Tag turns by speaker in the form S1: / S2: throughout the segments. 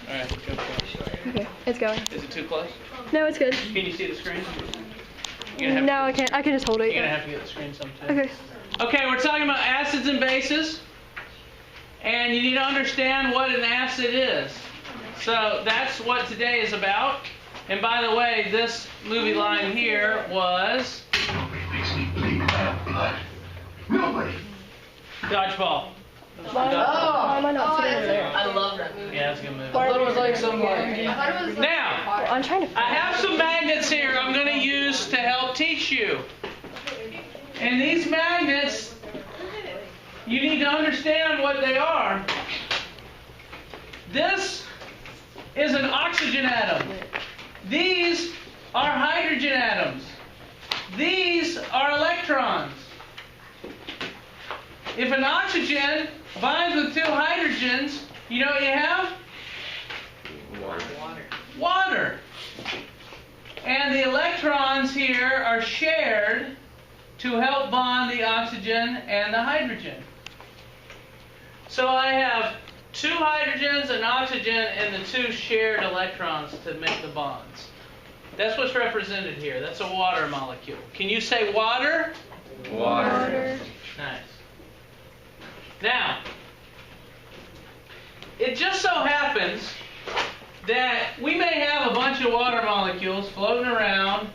S1: Alright, go for it.
S2: Okay, it's going.
S1: Is it too close?
S2: No, it's good.
S1: Can you see the screen?
S2: No, I can't. I can just hold it.
S1: You're going to have to get the screen sometime.
S2: Okay.
S1: Okay, we're talking about acids and bases. And you need to understand what an acid is. So that's what today is about. And by the way, this movie line here was Dodgeball.
S2: Why am I not sitting over there?
S3: I love that movie.
S1: Yeah, it's a good movie.
S3: I thought it was like some
S1: Now,
S2: Well, I'm trying to.
S1: I have some magnets here I'm going to use to help teach you. And these magnets, you need to understand what they are. This is an oxygen atom. These are hydrogen atoms. These are electrons. If an oxygen binds with two hydrogens, you know what you have? Water. And the electrons here are shared to help bond the oxygen and the hydrogen. So I have two hydrogens, an oxygen, and the two shared electrons to make the bonds. That's what's represented here. That's a water molecule. Can you say water?
S2: Water.
S1: Nice. Now, it just so happens that we may have a bunch of water molecules floating around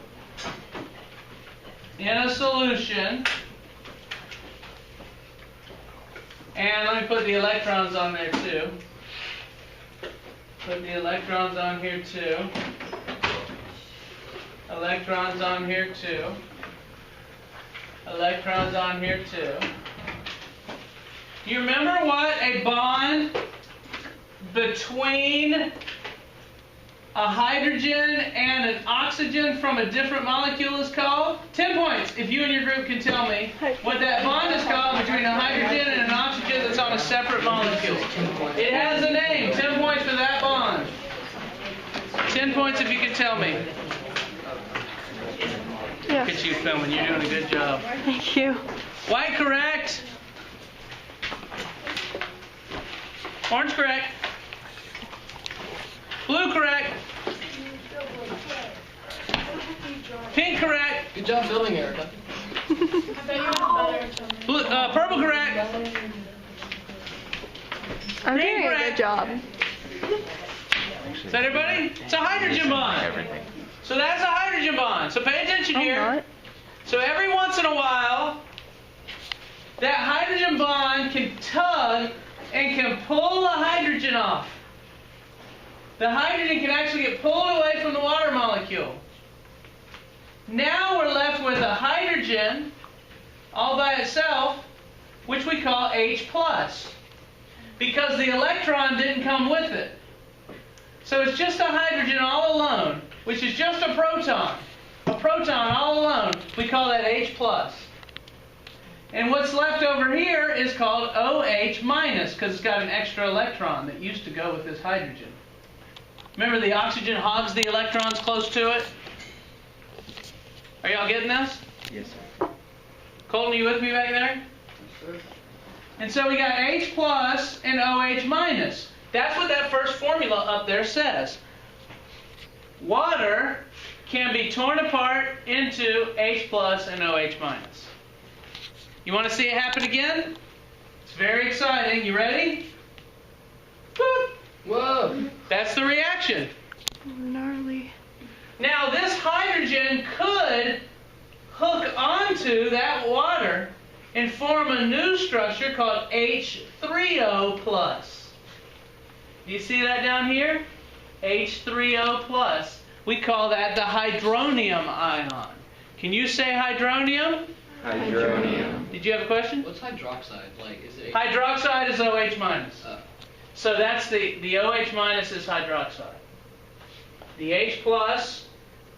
S1: in a solution. And let me put the electrons on there too. Put the electrons on here too. Electrons on here too. Electrons on here too. Do you remember what a bond between a hydrogen and an oxygen from a different molecule is called? 10 points if you and your group can tell me what that bond is called between a hydrogen and an oxygen that's on a separate molecule. It has a name. 10 points for that bond. 10 points if you can tell me.
S2: Yeah.
S1: Look at you filming. You're doing a good job.
S2: Thank you.
S1: White correct. Orange correct. Blue correct. Pink correct.
S3: Good job filming, Erica.
S1: Blue, purple correct.
S2: I'm
S1: Green
S2: doing a
S1: correct.
S2: good job.
S1: Is that everybody? It's a hydrogen bond.
S4: Everything.
S1: So that's a hydrogen bond. So pay attention
S2: I'm
S1: here.
S2: not.
S1: So every once in a while, that hydrogen bond can tug and can pull the hydrogen off. The hydrogen can actually get pulled away from the water molecule. Now we're left with a hydrogen all by itself, which we call H+, because the electron didn't come with it. So it's just a hydrogen all alone, which is just a proton. A proton all alone, we call that H+. And what's left over here is called OH-, because it's got an extra electron that used to go with this hydrogen. Remember, the oxygen hogs the electrons close to it? Are y'all getting this?
S4: Yes, sir.
S1: Colton, are you with me back there?
S3: Yes, sir.
S1: And so we got H+ and OH-. That's what that first formula up there says. Water can be torn apart into H+ and OH-. You want to see it happen again? It's very exciting. You ready? Boop.
S3: Whoa.
S1: That's the reaction.
S2: Gnarly.
S1: Now this hydrogen could hook onto that water and form a new structure called H3O+. Do you see that down here? H3O+. We call that the hydronium ion. Can you say hydronium?
S4: Hydronium.
S1: Did you have a question?
S3: What's hydroxide? Like, is it?
S1: Hydroxide is OH-. So that's the OH- is hydroxide. The H+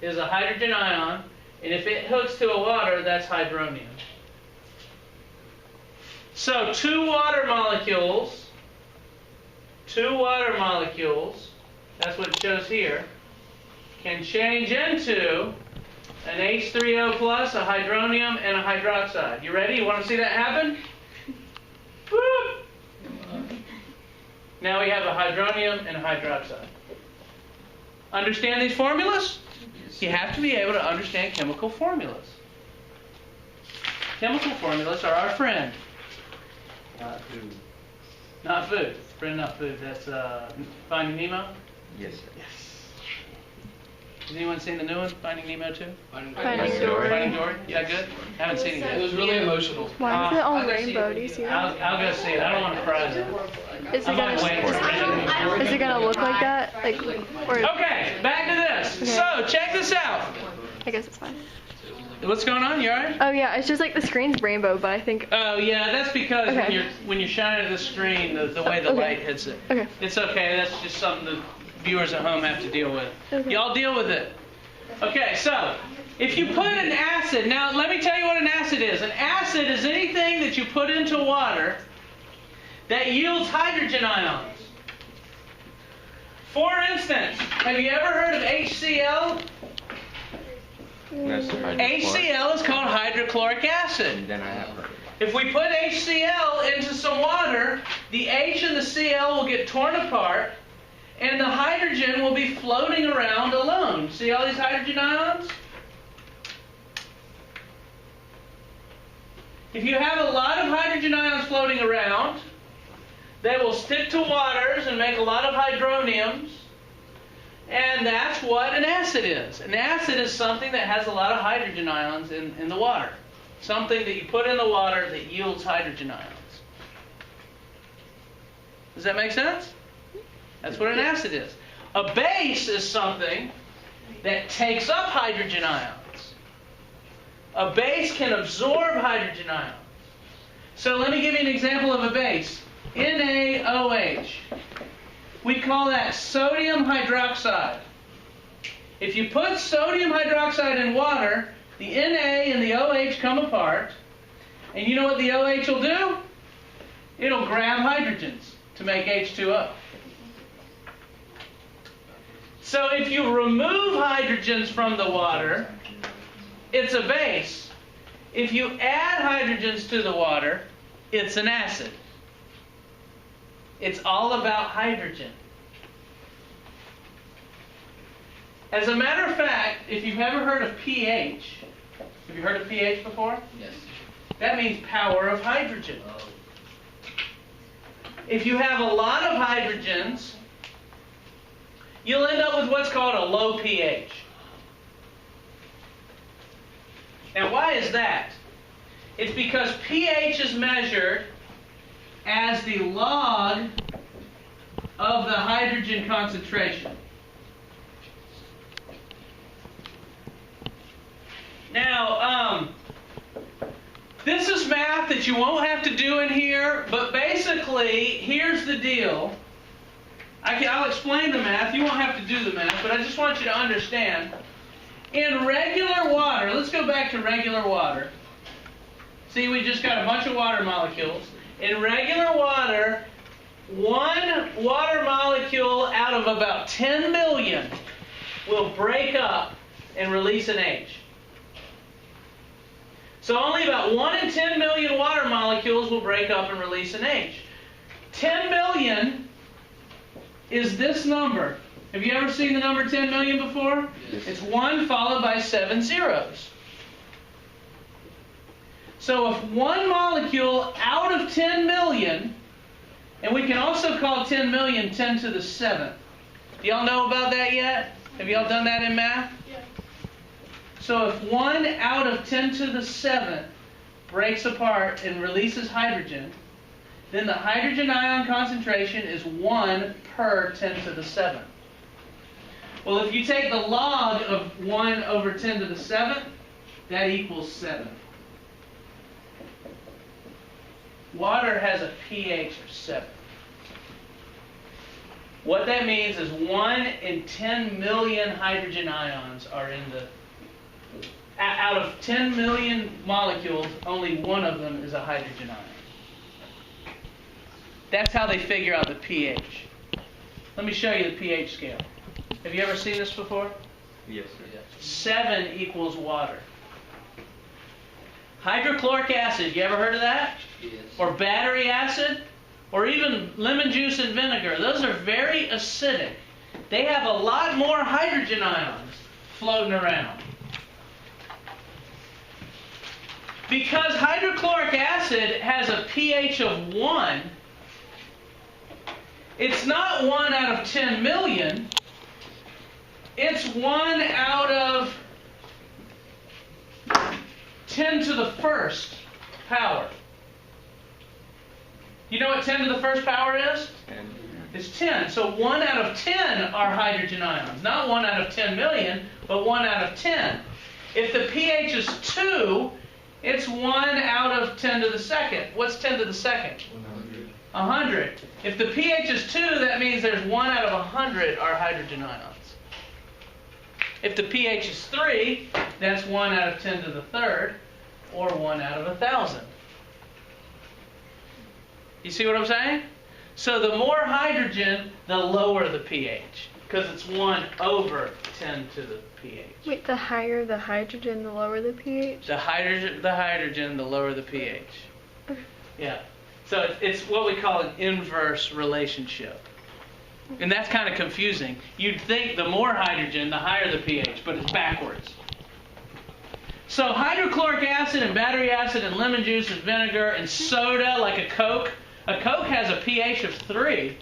S1: is a hydrogen ion, and if it hooks to a water, that's hydronium. So two water molecules, that's what it shows here, can change into an H3O+, a hydronium, and a hydroxide. You ready? You want to see that happen? Woo! Now we have a hydronium and a hydroxide. Understand these formulas? You have to be able to understand chemical formulas. Chemical formulas are our friend.
S4: Not food.
S1: Not food. Friend, not food. That's Finding Nemo?
S4: Yes, sir.
S1: Yes. Has anyone seen the new one, Finding Nemo 2?
S2: Finding
S4: Dory.
S1: Finding Dory? Yeah, good? Haven't seen it
S3: It
S1: yet.
S3: was really emotional.
S2: Why is it all
S3: I'll go see
S2: rainbow?
S3: it.
S2: Do you see that?
S1: I'll go see it. I don't want to cry though.
S2: Is it
S1: I'm not waiting for
S2: gonna?
S1: it.
S2: Is it gonna look like that? Like, or
S1: Okay, back to this.
S2: Okay.
S1: So, check this out.
S2: I guess it's fine.
S1: What's going on? You alright?
S2: Oh yeah, it's just like the screen's rainbow, but I think.
S1: Oh yeah, that's because
S2: Okay.
S1: when you're shining the screen, the way the
S2: Okay.
S1: light hits it.
S2: Okay.
S1: It's okay. That's just something the viewers at home have to deal with.
S2: Okay.
S1: Y'all deal with it. Okay, so if you put an acid, now let me tell you what an acid is. An acid is anything that you put into water that yields hydrogen ions. For instance, have you ever heard of HCl?
S4: No, sir.
S1: HCl is called hydrochloric acid.
S4: And then I have heard of
S1: If we put HCl into some water, the H and the Cl will get torn apart, and the hydrogen will be floating around alone. See all these hydrogen ions? If you have a lot of hydrogen ions floating around, they will stick to waters and make a lot of hydroniums, and that's what an acid is. An acid is something that has a lot of hydrogen ions in the water. Something that you put in the water that yields hydrogen ions. Does that make sense? That's what an acid is. A base is something that takes up hydrogen ions. A base can absorb hydrogen ions. So let me give you an example of a base. NaOH. We call that sodium hydroxide. If you put sodium hydroxide in water, the Na and the OH come apart, and you know what the OH will do? It'll grab hydrogens to make H2O. So if you remove hydrogens from the water, it's a base. If you add hydrogens to the water, it's an acid. It's all about hydrogen. As a matter of fact, if you've ever heard of pH, have you heard of pH before?
S3: Yes.
S1: That means power of hydrogen.
S3: Oh.
S1: If you have a lot of hydrogens, you'll end up with what's called a low pH. Now, why is that? It's because pH is measured as the log of the hydrogen concentration. Now, this is math that you won't have to do in here, but basically, here's the deal. I'll explain the math. You won't have to do the math, but I just want you to understand. In regular water, let's go back to regular water. See, we just got a bunch of water molecules. In regular water, one water molecule out of about 10 million will break up and release an H. So only about 1 in 10 million water molecules will break up and release an H. 10 million is this number. Have you ever seen the number 10 million before?
S3: Yes.
S1: It's 1 followed by 7 zeros. So if one molecule out of 10 million, and we can also call 10 million 10 to the 7th. Do y'all know about that yet? Have y'all done that in math?
S2: Yeah.
S1: So if 1 out of 10 to the 7th breaks apart and releases hydrogen, then the hydrogen ion concentration is 1 per 10 to the 7th. Well, if you take the log of 1 over 10 to the 7th, that equals 7. Water has a pH of 7. What that means is 1 in 10 million hydrogen ions are in the... Out of 10 million molecules, only one of them is a hydrogen ion. That's how they figure out the pH. Let me show you the pH scale. Have you ever seen this before?
S4: Yes, sir.
S1: 7 equals water. Hydrochloric acid, you ever heard of that?
S3: Yes.
S1: Or battery acid? or even lemon juice and vinegar, those are very acidic. They have a lot more hydrogen ions floating around. Because hydrochloric acid has a pH of 1, it's not 1 out of 10 million, it's 1 out of 10 to the first power. You know what 10 to the first power is?
S4: 10.
S1: It's 10. So 1 out of 10 are hydrogen ions. Not 1 out of 10 million, but 1 out of 10. If the pH is 2, it's 1 out of 10 to the second. What's 10 to the second?
S4: 100.
S1: 100. If the pH is 2, that means there's 1 out of 100 are hydrogen ions. If the pH is 3, that's 1 out of 10 to the third, or 1 out of 1,000. You see what I'm saying? So the more hydrogen, the lower the pH, because it's 1 over 10 to the pH.
S2: Wait, the higher the hydrogen, the lower the pH?
S1: The hydrogen, the lower the pH. Yeah. So it's what we call an inverse relationship. And that's kind of confusing. You'd think the more hydrogen, the higher the pH, but it's backwards. So hydrochloric acid and battery acid and lemon juice and vinegar and soda, like a Coke has a pH of 3.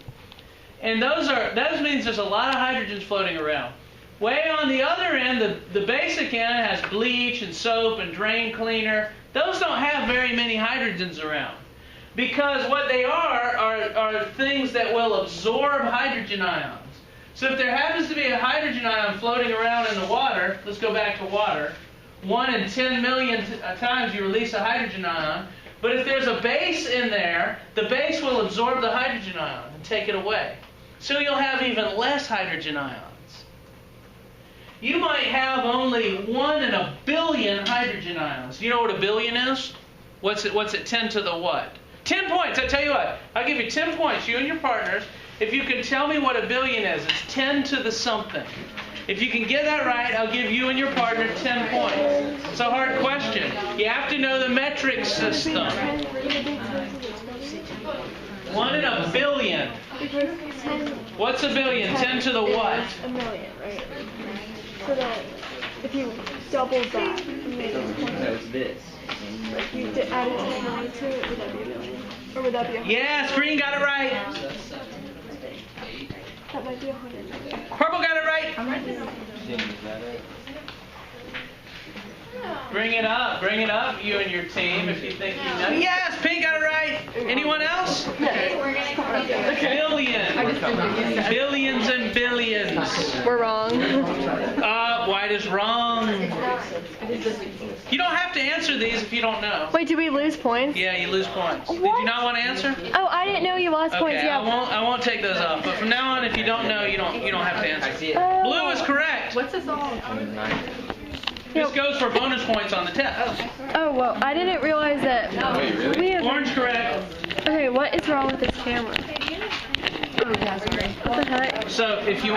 S1: And that means there's a lot of hydrogens floating around. Way on the other end, the basic end has bleach and soap and drain cleaner. Those don't have very many hydrogens around. Because what they are things that will absorb hydrogen ions. So if there happens to be a hydrogen ion floating around in the water, let's go back to water, 1 in 10 million times you release a hydrogen ion. But if there's a base in there, the base will absorb the hydrogen ion and take it away. So you'll have even less hydrogen ions. You might have only 1 in a billion hydrogen ions. Do you know what a billion is? What's it 10 to the what? 10 points. I tell you what. I'll give you 10 points, you and your partners, if you can tell me what a billion is. It's 10 to the something. If you can get that right, I'll give you and your partner 10 points. It's a hard question. You have to know the metric system. 1 in a billion. What's a billion? 10 to the what?
S2: A million, right? So that if you doubled that,
S4: That's this.
S2: like you added 10 million to it, would that be a million? Or would that be 100?
S1: Yes, green got it right.
S2: That might be 100.
S1: Purple got it right.
S4: Is that it?
S1: Bring it up, you and your team, if you think you know. Yes, pink got it right. Anyone else? Billions and billions.
S2: We're wrong.
S1: White is wrong. You don't have to answer these if you don't know.
S2: Wait, do we lose points?
S1: Yeah, you lose points. Did you not want to answer?
S2: Oh, I didn't know you lost points.
S1: Okay,
S2: Yeah.
S1: I won't take those off. But from now on, if you don't know, you don't have to
S4: I
S1: answer.
S4: see it.
S1: Blue is correct.
S3: What's this all?
S1: This goes for bonus points on the test.
S2: Oh, well, I didn't realize that.
S4: Wait, really?
S2: We have,
S1: Orange correct.
S2: okay, what is wrong with this camera? What the heck?
S1: So if you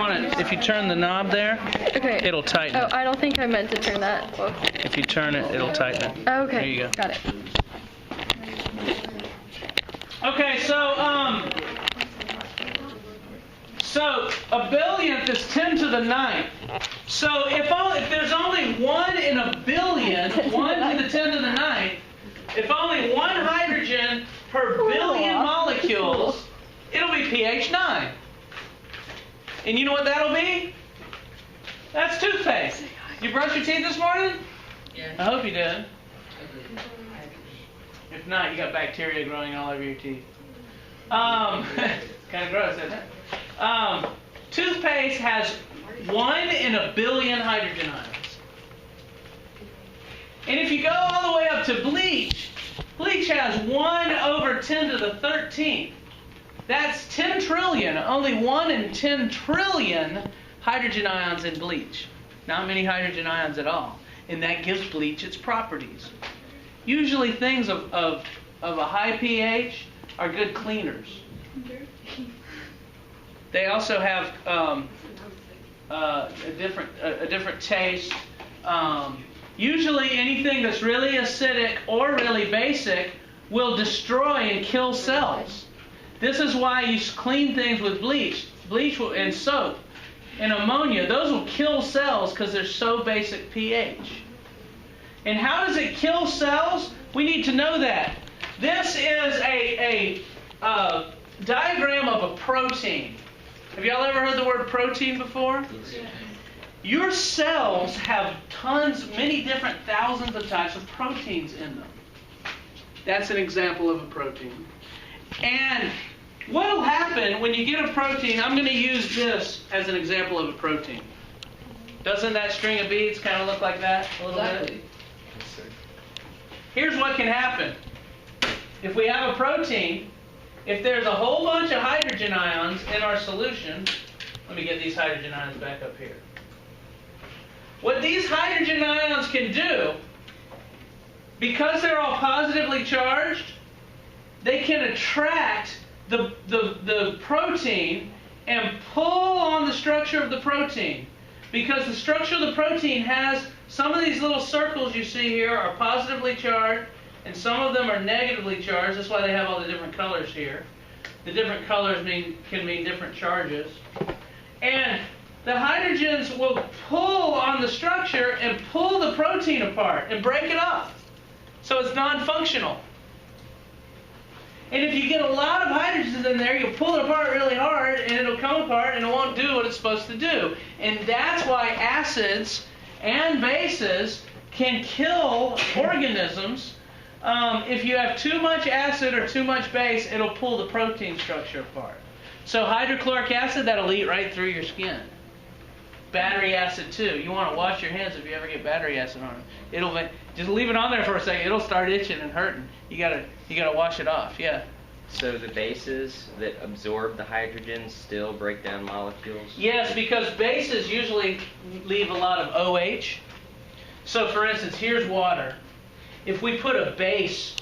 S1: turn the knob there,
S2: Okay.
S1: it'll tighten.
S2: Oh, I don't think I meant to turn that. Whoa.
S1: If you turn it, it'll tighten it.
S2: Oh, okay.
S1: There you go.
S2: Got it.
S1: Okay, so a billionth is 10 to the 9th. So if there's only 1 in a billion, 1 to the 10 to the 9th, if only 1 hydrogen per billion molecules, it'll be pH 9. And you know what that'll be? That's toothpaste. You brushed your teeth this morning?
S3: Yeah.
S1: I hope you did. If not, you got bacteria growing all over your teeth. Kind of gross, isn't it? Toothpaste has 1 in a billion hydrogen ions. And if you go all the way up to bleach, bleach has 1 over 10 to the 13th. That's 10 trillion, only 1 in 10 trillion hydrogen ions in bleach. Not many hydrogen ions at all. And that gives bleach its properties. Usually things of a high pH are good cleaners. They also have a different taste. Usually anything that's really acidic or really basic will destroy and kill cells. This is why you clean things with bleach and soap and ammonia. Those will kill cells because they're so basic pH. And how does it kill cells? We need to know that. This is a diagram of a protein. Have y'all ever heard the word protein before?
S3: Yeah.
S1: Your cells have many different thousands of types of proteins in them. That's an example of a protein. And what will happen when you get a protein? I'm going to use this as an example of a protein. Doesn't that string of beads kind of look like that a little bit? Here's what can happen. If we have a protein, if there's a whole bunch of hydrogen ions in our solution, let me get these hydrogen ions back up here. What these hydrogen ions can do, because they're all positively charged, they can attract the protein and pull on the structure of the protein. Because the structure of the protein has some of these little circles you see here are positively charged, and some of them are negatively charged. That's why they have all the different colors here. The different colors can mean different charges. And the hydrogens will pull on the structure and pull the protein apart and break it up. So it's non-functional. And if you get a lot of hydrogens in there, you'll pull it apart really hard, and it'll come apart, and it won't do what it's supposed to do. And that's why acids and bases can kill organisms. If you have too much acid or too much base, it'll pull the protein structure apart. So hydrochloric acid, that'll eat right through your skin. Battery acid too. You want to wash your hands if you ever get battery acid on them. Just leave it on there for a second. It'll start itching and hurting. You gotta wash it off. Yeah.
S4: So the bases that absorb the hydrogen still break down molecules?
S1: Yes, because bases usually leave a lot of OH. So for instance, here's water. If we put a base,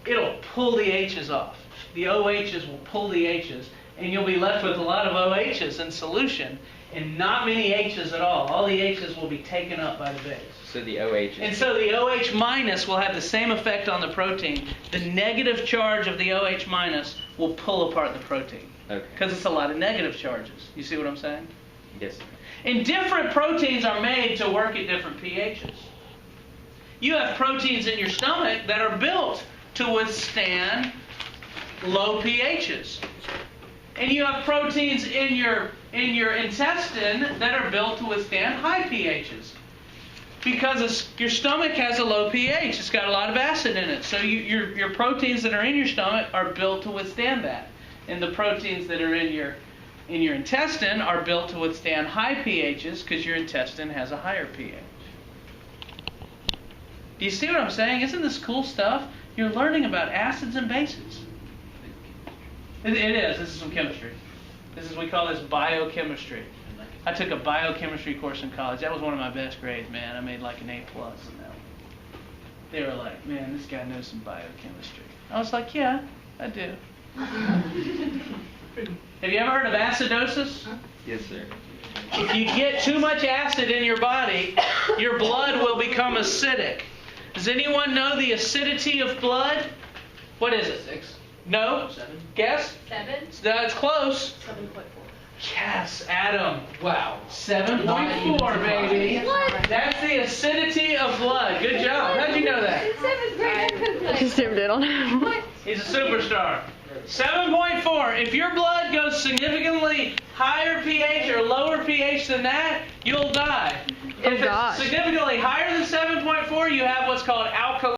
S1: it'll pull the H's off. The OHs will pull the H's, and you'll be left with a lot of OHs in solution, and not many H's at all. All the H's will be taken up by the base.
S4: So the OH is...
S1: And so the OH minus will have the same effect on the protein. The negative charge of the OH minus will pull apart the protein.
S4: Okay.
S1: Because it's a lot of negative charges. You see what I'm saying?
S4: Yes.
S1: And different proteins are made to work at different pHs. You have proteins in your stomach that are built to withstand low pHs. And you have proteins in your intestine that are built to withstand high pHs. Because your stomach has a low pH. It's got a lot of acid in it. So your proteins that are in your stomach are built to withstand that. And the proteins that are in your intestine are built to withstand high pHs because your intestine has a higher pH. Do you see what I'm saying? Isn't this cool stuff? You're learning about acids and bases. It is. This is some chemistry. We call this biochemistry. I took a biochemistry course in college. That was one of my best grades, man. I made like an A+ in that one. They were like, man, this guy knows some biochemistry. I was like, yeah, I do. Have you ever heard of acidosis?
S4: Yes, sir.
S1: If you get too much acid in your body, your blood will become acidic. Does anyone know the acidity of blood? What is it?
S3: 6.
S1: No?
S3: 7.
S1: Guess?
S2: 7.
S1: That's close.
S2: 7.4.
S1: Yes, Adam.
S3: Wow.
S1: 7.4, baby.
S2: What?
S1: That's the acidity of blood. Good job. How'd you know that?
S2: In 7th grade, I
S5: Just zoomed in on him.
S2: What?
S1: He's a superstar. 7.4. If your blood goes significantly higher pH or lower pH than that, you'll die. If it's
S5: gosh.
S1: significantly higher than 7.4, you have what's called alkaline.